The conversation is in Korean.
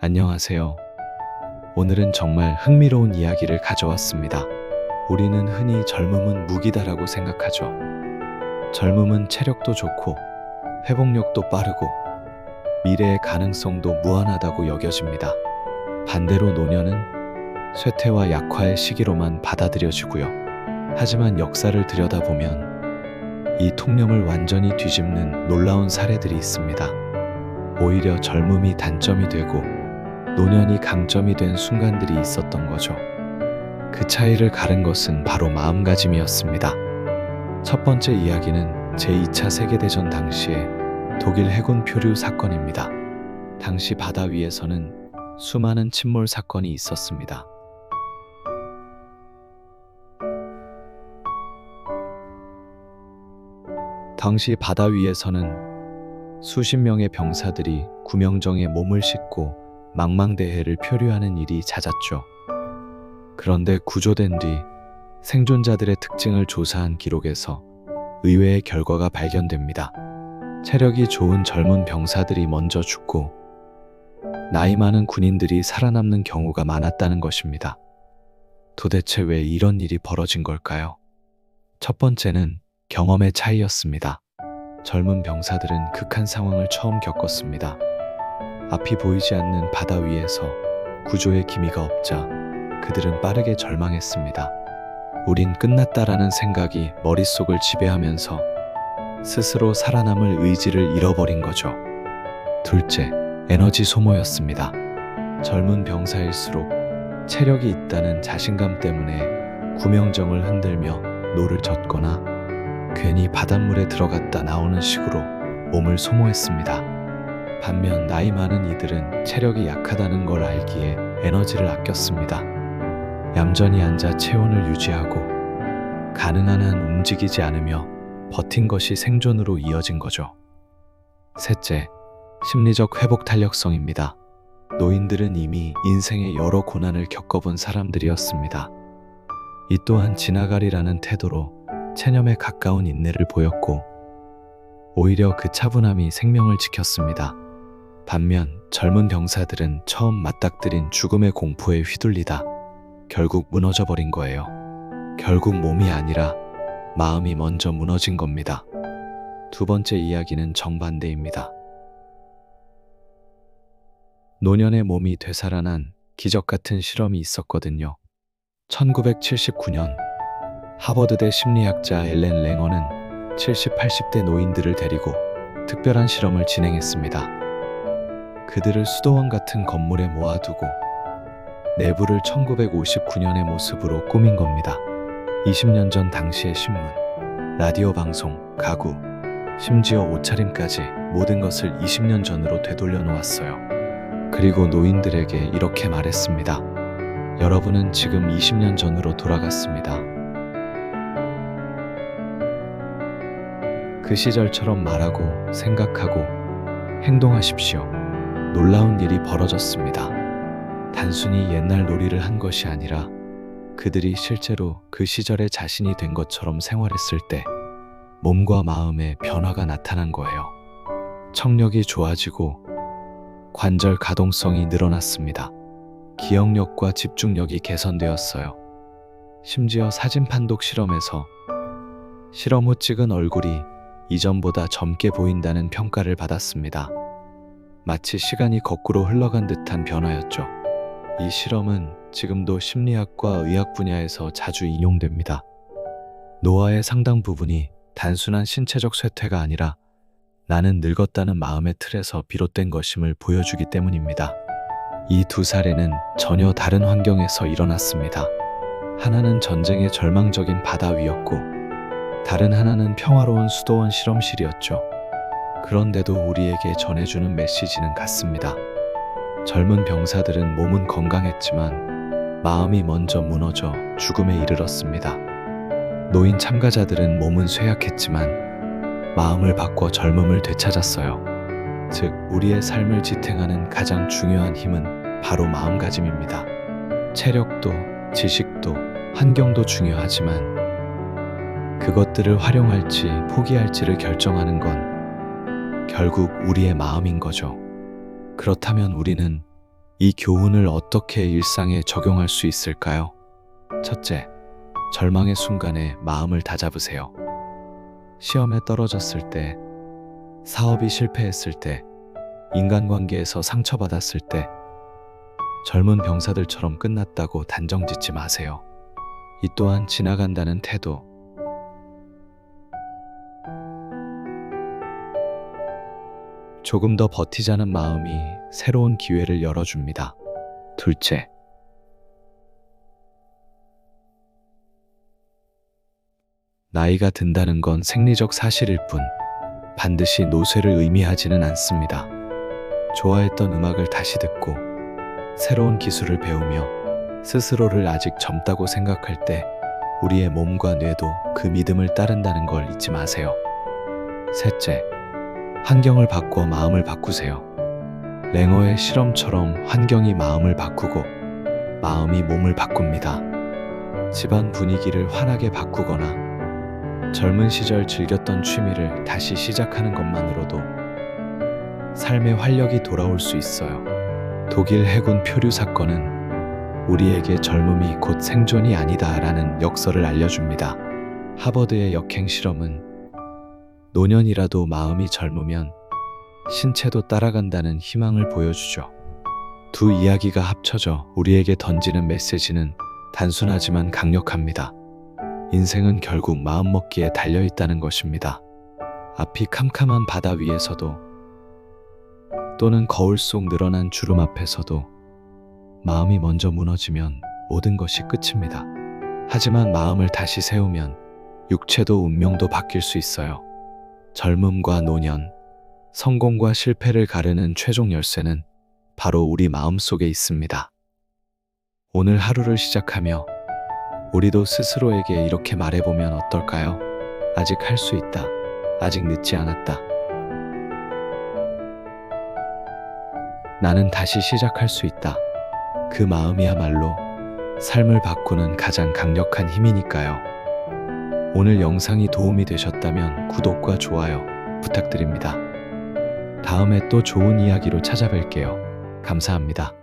안녕하세요. 오늘은 정말 흥미로운 이야기를 가져왔습니다. 우리는 흔히 젊음은 무기다라고 생각하죠. 젊음은 체력도 좋고 회복력도 빠르고 미래의 가능성도 무한하다고 여겨집니다. 반대로 노년은 쇠퇴와 약화의 시기로만 받아들여지고요. 하지만 역사를 들여다보면 이 통념을 완전히 뒤집는 놀라운 사례들이 있습니다. 오히려 젊음이 단점이 되고 노년이 강점이 된 순간들이 있었던 거죠. 그 차이를 가른 것은 바로 마음가짐이었습니다. 첫 번째 이야기는 제2차 세계대전 당시의 독일 해군 표류 사건입니다. 당시 바다 위에서는 수많은 침몰 사건이 있었습니다. 당시 바다 위에서는 수십 명의 병사들이 구명정에 몸을 싣고 망망대해를 표류하는 일이 잦았죠. 그런데 구조된 뒤 생존자들의 특징을 조사한 기록에서 의외의 결과가 발견됩니다. 체력이 좋은 젊은 병사들이 먼저 죽고 나이 많은 군인들이 살아남는 경우가 많았다는 것입니다. 도대체 왜 이런 일이 벌어진 걸까요? 첫 번째는 경험의 차이였습니다. 젊은 병사들은 극한 상황을 처음 겪었습니다. 앞이 보이지 않는 바다 위에서 구조의 기미가 없자 그들은 빠르게 절망했습니다. 우린 끝났다라는 생각이 머릿속을 지배하면서 스스로 살아남을 의지를 잃어버린 거죠. 둘째, 에너지 소모였습니다. 젊은 병사일수록 체력이 있다는 자신감 때문에 구명정을 흔들며 노를 젓거나 괜히 바닷물에 들어갔다 나오는 식으로 몸을 소모했습니다. 반면 나이 많은 이들은 체력이 약하다는 걸 알기에 에너지를 아꼈습니다. 얌전히 앉아 체온을 유지하고 가능한 한 움직이지 않으며 버틴 것이 생존으로 이어진 거죠. 셋째, 심리적 회복 탄력성입니다. 노인들은 이미 인생의 여러 고난을 겪어본 사람들이었습니다. 이 또한 지나가리라는 태도로 체념에 가까운 인내를 보였고 오히려 그 차분함이 생명을 지켰습니다. 반면 젊은 병사들은 처음 맞닥뜨린 죽음의 공포에 휘둘리다 결국 무너져 버린 거예요. 결국 몸이 아니라 마음이 먼저 무너진 겁니다. 두 번째 이야기는 정반대입니다. 노년의 몸이 되살아난 기적 같은 실험이 있었거든요. 1979년 하버드대 심리학자 엘렌 랭어는 70, 80대 노인들을 데리고 특별한 실험을 진행했습니다. 그들을 수도원 같은 건물에 모아두고 내부를 1959년의 모습으로 꾸민 겁니다. 20년 전 당시의 신문, 라디오 방송, 가구, 심지어 옷차림까지 모든 것을 20년 전으로 되돌려 놓았어요. 그리고 노인들에게 이렇게 말했습니다. 여러분은 지금 20년 전으로 돌아갔습니다. 그 시절처럼 말하고 생각하고 행동하십시오. 놀라운 일이 벌어졌습니다. 단순히 옛날 놀이를 한 것이 아니라 그들이 실제로 그 시절의 자신이 된 것처럼 생활했을 때 몸과 마음에 변화가 나타난 거예요. 청력이 좋아지고 관절 가동성이 늘어났습니다. 기억력과 집중력이 개선되었어요. 심지어 사진 판독 실험에서 실험 후 찍은 얼굴이 이전보다 젊게 보인다는 평가를 받았습니다. 마치 시간이 거꾸로 흘러간 듯한 변화였죠. 이 실험은 지금도 심리학과 의학 분야에서 자주 인용됩니다. 노화의 상당 부분이 단순한 신체적 쇠퇴가 아니라 나는 늙었다는 마음의 틀에서 비롯된 것임을 보여주기 때문입니다. 이 두 사례는 전혀 다른 환경에서 일어났습니다. 하나는 전쟁의 절망적인 바다 위였고 다른 하나는 평화로운 수도원 실험실이었죠. 그런데도 우리에게 전해주는 메시지는 같습니다. 젊은 병사들은 몸은 건강했지만 마음이 먼저 무너져 죽음에 이르렀습니다. 노인 참가자들은 몸은 쇠약했지만 마음을 바꿔 젊음을 되찾았어요. 즉, 우리의 삶을 지탱하는 가장 중요한 힘은 바로 마음가짐입니다. 체력도, 지식도, 환경도 중요하지만 그것들을 활용할지 포기할지를 결정하는 건 결국 우리의 마음인 거죠. 그렇다면 우리는 이 교훈을 어떻게 일상에 적용할 수 있을까요? 첫째, 절망의 순간에 마음을 다잡으세요. 시험에 떨어졌을 때, 사업이 실패했을 때, 인간관계에서 상처받았을 때, 젊은 병사들처럼 끝났다고 단정 짓지 마세요. 이 또한 지나간다는 태도. 조금 더 버티자는 마음이 새로운 기회를 열어줍니다. 둘째, 나이가 든다는 건 생리적 사실일 뿐 반드시 노쇠를 의미하지는 않습니다. 좋아했던 음악을 다시 듣고 새로운 기술을 배우며 스스로를 아직 젊다고 생각할 때 우리의 몸과 뇌도 그 믿음을 따른다는 걸 잊지 마세요. 셋째, 환경을 바꿔 마음을 바꾸세요. 랭어의 실험처럼 환경이 마음을 바꾸고 마음이 몸을 바꿉니다. 집안 분위기를 환하게 바꾸거나 젊은 시절 즐겼던 취미를 다시 시작하는 것만으로도 삶의 활력이 돌아올 수 있어요. 독일 해군 표류 사건은 우리에게 젊음이 곧 생존이 아니다라는 역설을 알려줍니다. 하버드의 역행 실험은 노년이라도 마음이 젊으면 신체도 따라간다는 희망을 보여주죠. 두 이야기가 합쳐져 우리에게 던지는 메시지는 단순하지만 강력합니다. 인생은 결국 마음먹기에 달려있다는 것입니다. 앞이 캄캄한 바다 위에서도 또는 거울 속 늘어난 주름 앞에서도 마음이 먼저 무너지면 모든 것이 끝입니다. 하지만 마음을 다시 세우면 육체도 운명도 바뀔 수 있어요. 젊음과 노년, 성공과 실패를 가르는 최종 열쇠는 바로 우리 마음속에 있습니다. 오늘 하루를 시작하며 우리도 스스로에게 이렇게 말해보면 어떨까요? 아직 할 수 있다. 아직 늦지 않았다. 나는 다시 시작할 수 있다. 그 마음이야말로 삶을 바꾸는 가장 강력한 힘이니까요. 오늘 영상이 도움이 되셨다면 구독과 좋아요 부탁드립니다. 다음에 또 좋은 이야기로 찾아뵐게요. 감사합니다.